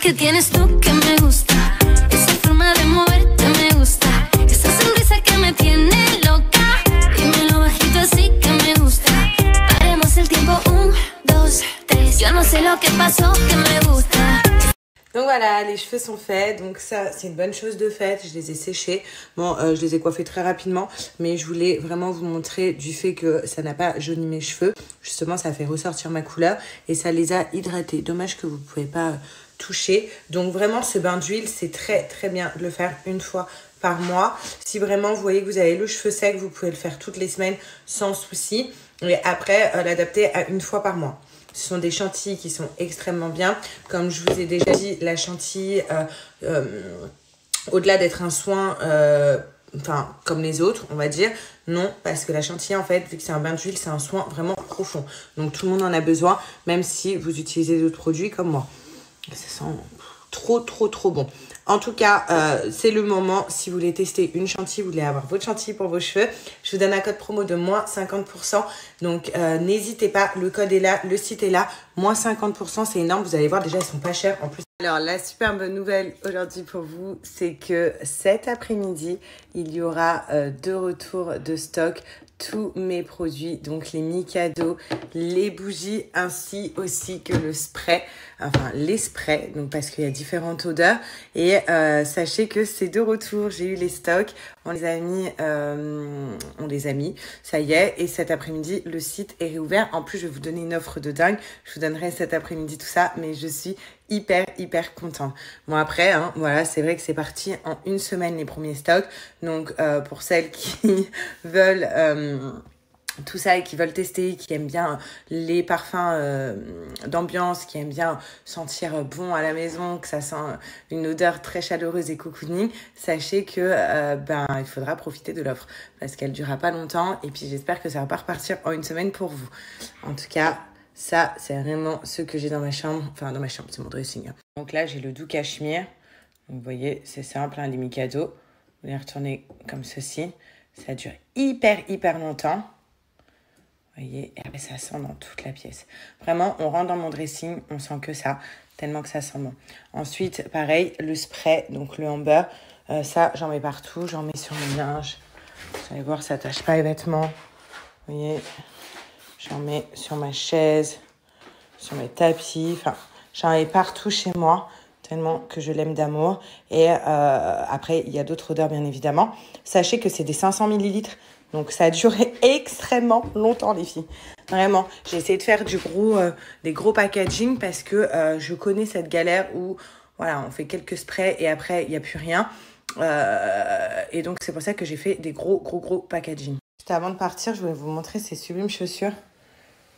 que tienes tú que me gusta. Esa forma de moverte me gusta. Esa sonrisa que me tiene loca. Dímelo bajito así que me gusta. Paremos el tiempo, 1, 2, 3. Yo no sé lo que pasó que me gusta. Donc voilà, les cheveux sont faits, donc ça c'est une bonne chose de fait, je les ai séchés. Bon, je les ai coiffés très rapidement, mais je voulais vraiment vous montrer du fait que ça n'a pas jauni mes cheveux. Justement, ça fait ressortir ma couleur et ça les a hydratés. Dommage que vous ne pouvez pas toucher. Donc vraiment, ce bain d'huile, c'est très très bien de le faire une fois par mois. Si vraiment vous voyez que vous avez le cheveu sec, vous pouvez le faire toutes les semaines sans souci. Et après, l'adapter à une fois par mois. Ce sont des chantilly qui sont extrêmement bien. Comme je vous ai déjà dit, la chantilly, au-delà d'être un soin, enfin, comme les autres, on va dire, non, parce que la chantilly, en fait, vu que c'est un bain d'huile, c'est un soin vraiment profond. Donc, tout le monde en a besoin, même si vous utilisez d'autres produits comme moi. Ça sent trop, trop, trop bon. En tout cas, c'est le moment. Si vous voulez tester une chantilly, vous voulez avoir votre chantilly pour vos cheveux, je vous donne un code promo de moins 50%. Donc, n'hésitez pas. Le code est là, le site est là. Moins 50%, c'est énorme. Vous allez voir, déjà, ils sont pas chers. En plus, alors, la super bonne nouvelle aujourd'hui pour vous, c'est que cet après-midi, il y aura de retour de stock tous mes produits, donc les Mikado, les bougies, ainsi aussi que le spray, enfin les sprays, donc parce qu'il y a différentes odeurs. Et sachez que c'est de retour, j'ai eu les stocks, on les a mis, ça y est. Et cet après-midi, le site est réouvert. En plus, je vais vous donner une offre de dingue. Je vous donnerai cet après-midi tout ça, mais je suis hyper contente. Bon après, hein, voilà, c'est vrai que c'est parti en une semaine les premiers stocks. Donc pour celles qui veulent tout ça et qui veulent tester, qui aiment bien les parfums d'ambiance, qui aiment bien sentir bon à la maison, que ça sent une odeur très chaleureuse et cocooning, sachez que il faudra profiter de l'offre parce qu'elle durera pas longtemps et puis j'espère que ça va pas repartir en une semaine pour vous. En tout cas, ça, c'est vraiment ce que j'ai dans ma chambre. Enfin, dans ma chambre, c'est mon dressing. Donc là, j'ai le doux cachemire. Donc, vous voyez, c'est simple, hein, les Mikado. Vous les retournez comme ceci. Ça dure hyper longtemps. Vous voyez, et après, ça sent dans toute la pièce. Vraiment, on rentre dans mon dressing, on sent que ça, tellement que ça sent bon. Ensuite, pareil, le spray, donc le amber. Ça, j'en mets partout. J'en mets sur mon linge. Vous allez voir, ça tâche pas les vêtements. Vous voyez, j'en mets sur ma chaise, sur mes tapis. Enfin, j'en ai partout chez moi, tellement que je l'aime d'amour. Et après, il y a d'autres odeurs, bien évidemment. Sachez que c'est des 500 ml. Donc, ça a duré extrêmement longtemps, les filles. Vraiment, j'ai essayé de faire des gros packaging parce que je connais cette galère où, voilà, on fait quelques sprays et après, il n'y a plus rien. Et donc, c'est pour ça que j'ai fait des gros packaging. Juste avant de partir, je voulais vous montrer ces sublimes chaussures.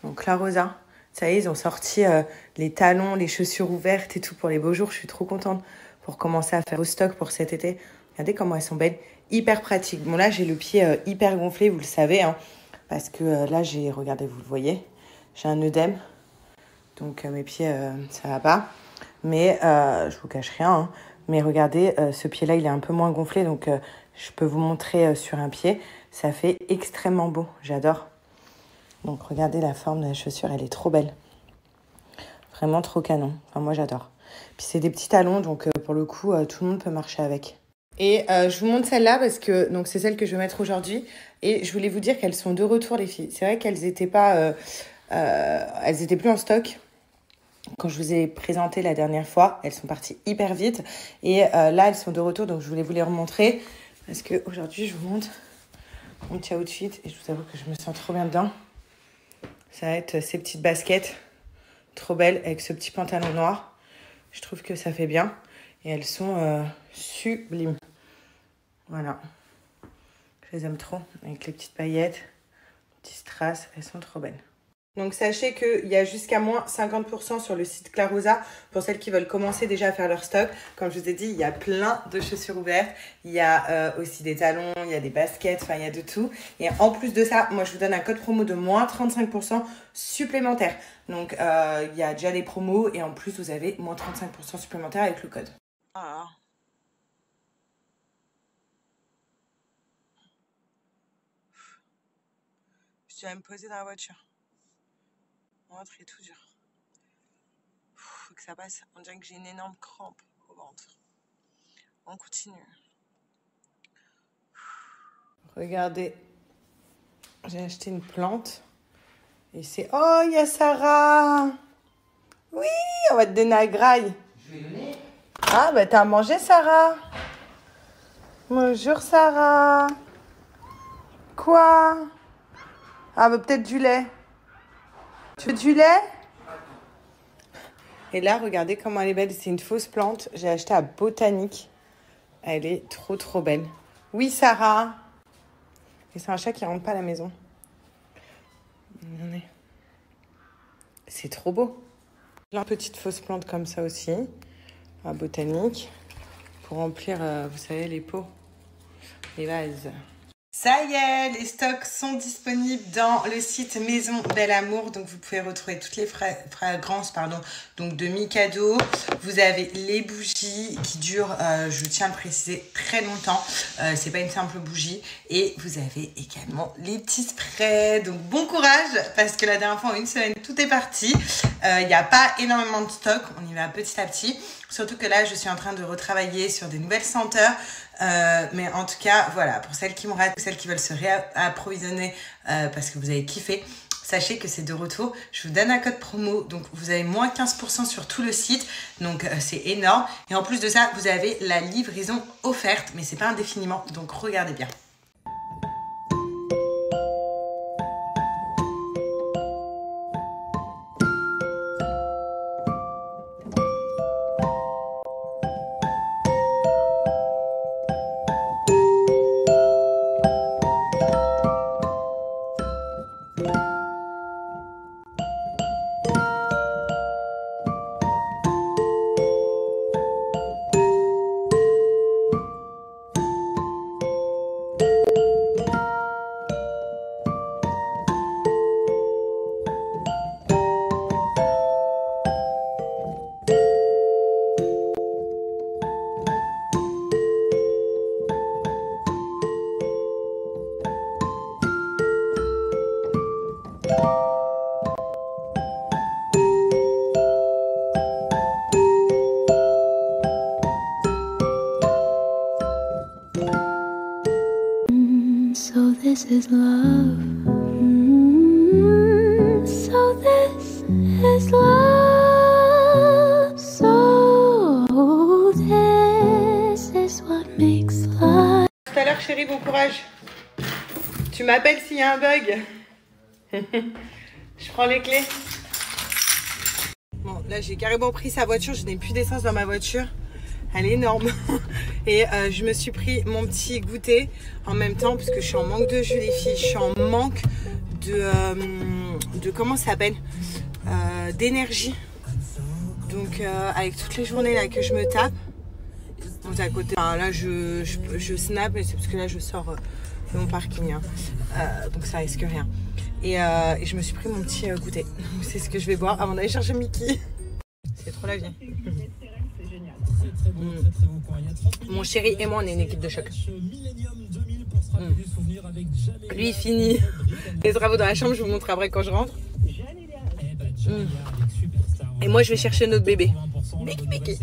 Donc, La Rosa. Ça y est, ils ont sorti les talons, les chaussures ouvertes et tout pour les beaux jours. Je suis trop contente pour commencer à faire au stock pour cet été. Regardez comment elles sont belles. Hyper pratiques. Bon, là, j'ai le pied hyper gonflé, vous le savez. Hein, parce que là, regardez, vous le voyez, j'ai un œdème. Donc, mes pieds, ça va pas. Mais je vous cache rien. Hein, mais regardez, ce pied-là, il est un peu moins gonflé. Donc, je peux vous montrer sur un pied. Ça fait extrêmement beau. J'adore. Donc, regardez la forme de la chaussure, elle est trop belle. Vraiment trop canon. Enfin, moi, j'adore. Puis, c'est des petits talons, donc pour le coup, tout le monde peut marcher avec. Et je vous montre celle-là parce que donc c'est celle que je vais mettre aujourd'hui. Et je voulais vous dire qu'elles sont de retour, les filles. C'est vrai qu'elles étaient pas... elles étaient plus en stock. Quand je vous ai présenté la dernière fois, elles sont parties hyper vite. Et là, elles sont de retour, donc je voulais vous les remontrer. Parce qu'aujourd'hui, je vous montre mon petit outfit. Et je vous avoue que je me sens trop bien dedans. Ça va être ces petites baskets, trop belles, avec ce petit pantalon noir. Je trouve que ça fait bien. Et elles sont sublimes. Voilà. Je les aime trop. Avec les petites paillettes, petits strass, elles sont trop belles. Donc, sachez qu'il y a jusqu'à moins 50% sur le site La Rosa pour celles qui veulent commencer déjà à faire leur stock. Comme je vous ai dit, il y a plein de chaussures ouvertes. Il y a aussi des talons, il y a des baskets, enfin, il y a de tout. Et en plus de ça, moi, je vous donne un code promo de moins 35% supplémentaire. Donc, il y a déjà les promos et en plus, vous avez moins 35% supplémentaire avec le code. Ah. Je dois me poser dans la voiture. Mon ventre est tout dur. que ça passe. On dirait que j'ai une énorme crampe au ventre. On continue. Regardez, j'ai acheté une plante. Et c'est... Oh, il y a Sarah! Oui, on va te donner un graille. Je vais donner. Ah, bah t'as à manger, Sarah? Bonjour, Sarah. Quoi? Ah, bah peut-être du lait. Tu veux du lait? Et là, regardez comment elle est belle. C'est une fausse plante. J'ai acheté à Botanique. Elle est trop, trop belle. Oui, Sarah. Et c'est un chat qui rentre pas à la maison. C'est trop beau. Plein de petites fausses plantes comme ça aussi. À Botanique. Pour remplir, vous savez, les pots. Les vases. Ça y est, les stocks sont disponibles dans le site Maison Bel Amour. Donc, vous pouvez retrouver toutes les fragrances, donc de Mikado. Vous avez les bougies qui durent, je tiens à le préciser, très longtemps. C'est pas une simple bougie. Et vous avez également les petits sprays. Donc, bon courage parce que la dernière fois, en une semaine, tout est parti. Il n'y a pas énormément de stock. On y va petit à petit. Surtout que là, je suis en train de retravailler sur des nouvelles senteurs. Mais en tout cas, voilà, pour celles qui me ratent, celles qui veulent se réapprovisionner parce que vous avez kiffé, sachez que c'est de retour. Je vous donne un code promo, donc vous avez moins 15% sur tout le site, donc c'est énorme. Et en plus de ça, vous avez la livraison offerte, mais c'est pas indéfiniment, donc regardez bien. So this is love. So this is love. So this is what makes life. Tout à l'heure, chérie, bon courage. Tu m'appelles s'il y a un bug. Je prends les clés. Bon, là, j'ai carrément pris sa voiture. Je n'ai plus d'essence dans ma voiture. Elle est énorme. Et je me suis pris mon petit goûter en même temps parce que je suis en manque de jus, les filles. Je suis en manque de comment ça s'appelle, d'énergie. Donc avec toutes les journées là que je me tape, donc à côté, enfin, là je snap, mais c'est parce que là je sors de mon parking, hein. Donc ça risque rien. Et je me suis pris mon petit goûter. C'est ce que je vais boire avant d'aller chercher Mickey. C'est trop la vie. Mon chéri et moi on est une équipe de choc. Lui il finit les travaux dans la chambre, je vous montre après quand je rentre. Et moi je vais chercher notre bébé. Mickey.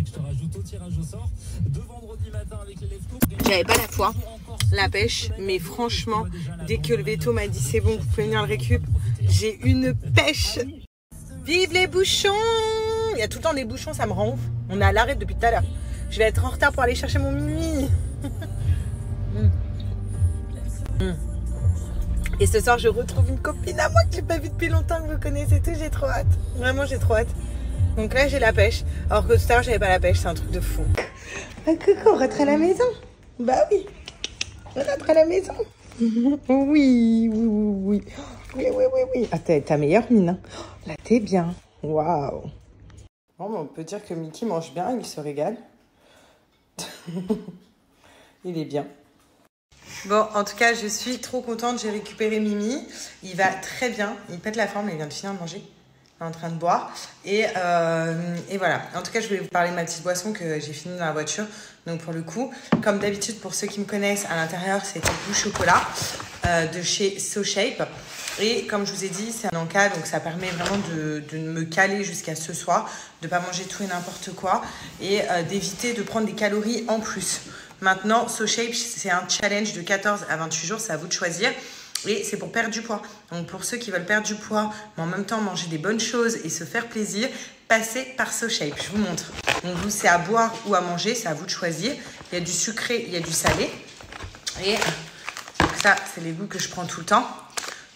J'avais pas la foi, la pêche, mais franchement dès que le veto m'a dit c'est bon, vous pouvez venir le récup, j'ai une pêche. Vive les bouchons! Il y a tout le temps des bouchons, ça me rend ouf. On est à l'arrêt depuis tout à l'heure. Je vais être en retard pour aller chercher mon Mimi. Et ce soir, je retrouve une copine à moi que j'ai pas vue depuis longtemps, que vous connaissez tous. J'ai trop hâte. Vraiment, j'ai trop hâte. Donc là, j'ai la pêche. Alors que tout à l'heure, j'avais pas la pêche. C'est un truc de fou. Ah, coucou, on rentre à la maison. Bah oui. On rentre à la maison. Oui. Ah, t'as meilleure mine. Hein. Là, t'es bien. Waouh. Bon, on peut dire que Mickey mange bien, il se régale. Il est bien. Bon, en tout cas, je suis trop contente. J'ai récupéré Mimi. Il va très bien. Il pète la forme. Il vient de finir de manger. Il est en train de boire. Et voilà. En tout cas, je voulais vous parler de ma petite boisson que j'ai finie dans la voiture. Donc, pour le coup, comme d'habitude, pour ceux qui me connaissent, à l'intérieur, c'est du chocolat de chez So Shape. Et comme je vous ai dit, c'est un encas, donc ça permet vraiment de me caler jusqu'à ce soir, de ne pas manger tout et n'importe quoi et d'éviter de prendre des calories en plus. Maintenant, SoShape, c'est un challenge de 14 à 28 jours, c'est à vous de choisir. Et c'est pour perdre du poids. Donc pour ceux qui veulent perdre du poids, mais en même temps manger des bonnes choses et se faire plaisir, passez par SoShape. Je vous montre. Donc vous, c'est à boire ou à manger, c'est à vous de choisir. Il y a du sucré, il y a du salé. Et donc ça, c'est les goûts que je prends tout le temps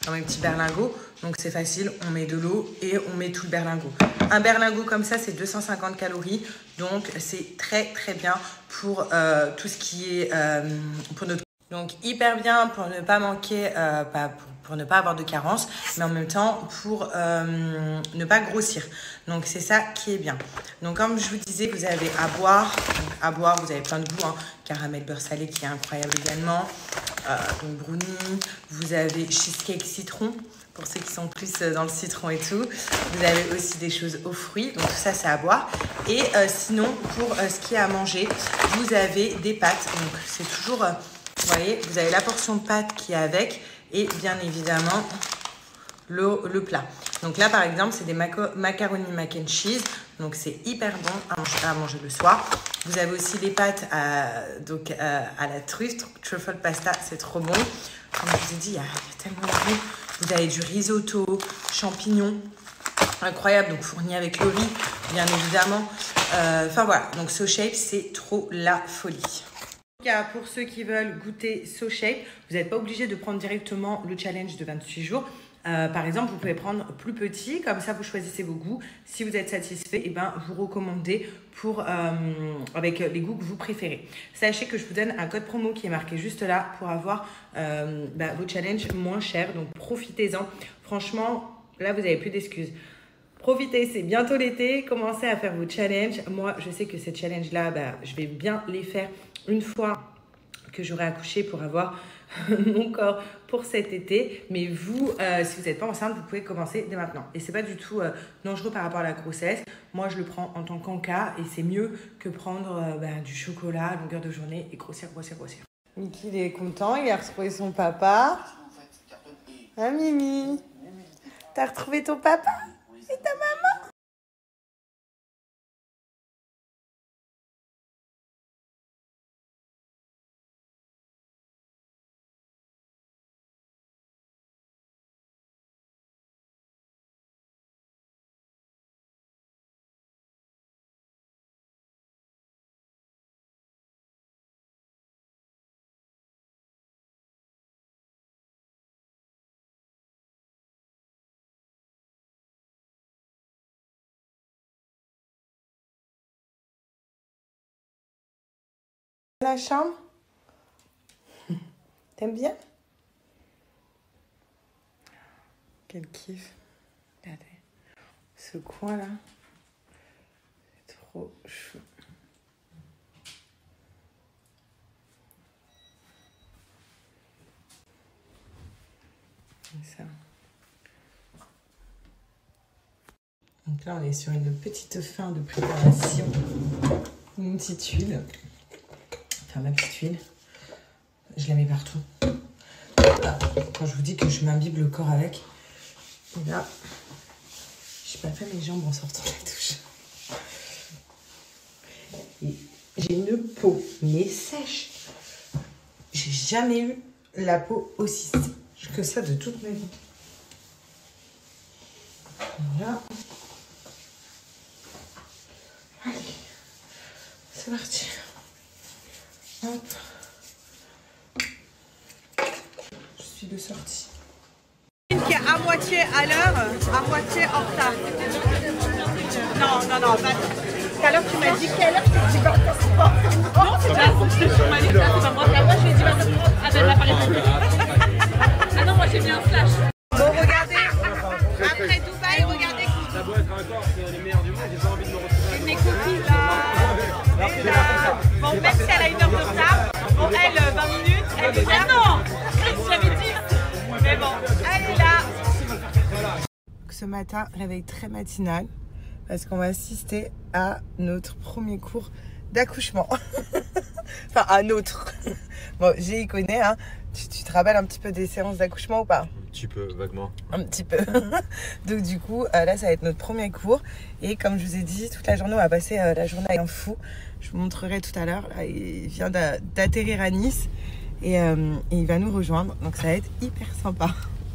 dans mes petits berlingots. Donc c'est facile, on met de l'eau et on met tout le berlingot. Un berlingot comme ça, c'est 250 calories. Donc c'est très très bien pour tout ce qui est pour notre... Donc hyper bien pour ne pas manquer, pour ne pas avoir de carence, mais en même temps pour ne pas grossir. Donc c'est ça qui est bien. Donc comme je vous disais, vous avez à boire. Donc, à boire, vous avez plein de goûts. Hein. Caramel beurre salé qui est incroyable également. Donc brownie. Vous avez cheesecake citron. Pour ceux qui sont plus dans le citron et tout. Vous avez aussi des choses aux fruits. Donc tout ça, c'est à boire. Et sinon, pour ce qui est à manger, vous avez des pâtes. Donc c'est toujours... vous voyez, vous avez la portion de pâtes qui est avec et bien évidemment le plat. Donc là, par exemple, c'est des macaroni mac and cheese. Donc c'est hyper bon à manger le soir. Vous avez aussi les pâtes à la truffe, truffle pasta, c'est trop bon. Comme je vous ai dit, il y a tellement de goût. Vous avez du risotto, champignons, incroyable, donc fourni avec le riz, bien évidemment. Enfin voilà, donc SoShape, c'est trop la folie. Pour ceux qui veulent goûter SoShape, vous n'êtes pas obligé de prendre directement le challenge de 28 jours. Par exemple, vous pouvez prendre plus petit, comme ça vous choisissez vos goûts. Si vous êtes satisfait, eh ben, vous recommandez avec les goûts que vous préférez. Sachez que je vous donne un code promo qui est marqué juste là pour avoir vos challenges moins chers. Donc profitez-en. Franchement, là vous n'avez plus d'excuses. Profitez, c'est bientôt l'été. Commencez à faire vos challenges. Moi, je sais que ces challenges-là, je vais bien les faire une fois que j'aurai accouché pour avoir mon corps pour cet été. Mais vous, si vous n'êtes pas enceinte, vous pouvez commencer dès maintenant. Et c'est pas du tout dangereux par rapport à la grossesse. Moi, je le prends en tant qu'encas et c'est mieux que prendre du chocolat à longueur de journée et grossir. Mickey, il est content, il a retrouvé son papa. Hein, Mimi? T'as retrouvé ton papa et ta maman? La chambre? T'aimes bien? Quel kiff. Regardez. Ce coin-là, c'est trop chou. Ça. Donc là, on est sur une petite fin de préparation. Une petite huile. Enfin, ma petite huile. Je la mets partout. Ah, quand je vous dis que je m'imbibe le corps avec. Et là, je n'ai pas fait mes jambes en sortant de la douche. Et j'ai une peau, mais sèche. J'ai jamais eu la peau aussi sèche que ça de toute ma vie. Voilà. Allez, c'est parti. Hop. Je suis de sortie. Qui est à moitié à l'heure, à moitié en retard. Non. Tout à l'heure, tu m'as dit quelle heure? Je t'ai dit 20h30. Non, c'est pas c'est sur ma liste, là, c'est pas moi. Moi, je lui ai dit 20h30. Ah, ben, elle m'a parlé de... Ah non, moi, j'ai mis un flash. Bon, regardez. Après Dubaï, regardez qui. Ça doit être encore, c'est les meilleurs du monde. J'ai pas envie de me retrouver. Mes copines, là. Bon, même si elle a 1 heure de retard, bon, elle, 20 minutes, elle est là. Ah non, j'avais dit. Mais bon, elle est là. Ce matin, réveil très matinal parce qu'on va assister à notre premier cours d'accouchement. Enfin, un autre. Bon, G, il connaît, hein. Tu te rappelles un petit peu des séances d'accouchement ou pas? Un petit peu, vaguement. Un petit peu. Donc du coup, là, ça va être notre premier cours. Et comme je vous ai dit, toute la journée, on va passer la journée avec un fou. Je vous montrerai tout à l'heure. Là, il vient d'atterrir à Nice. Et il va nous rejoindre. Donc ça va être hyper sympa.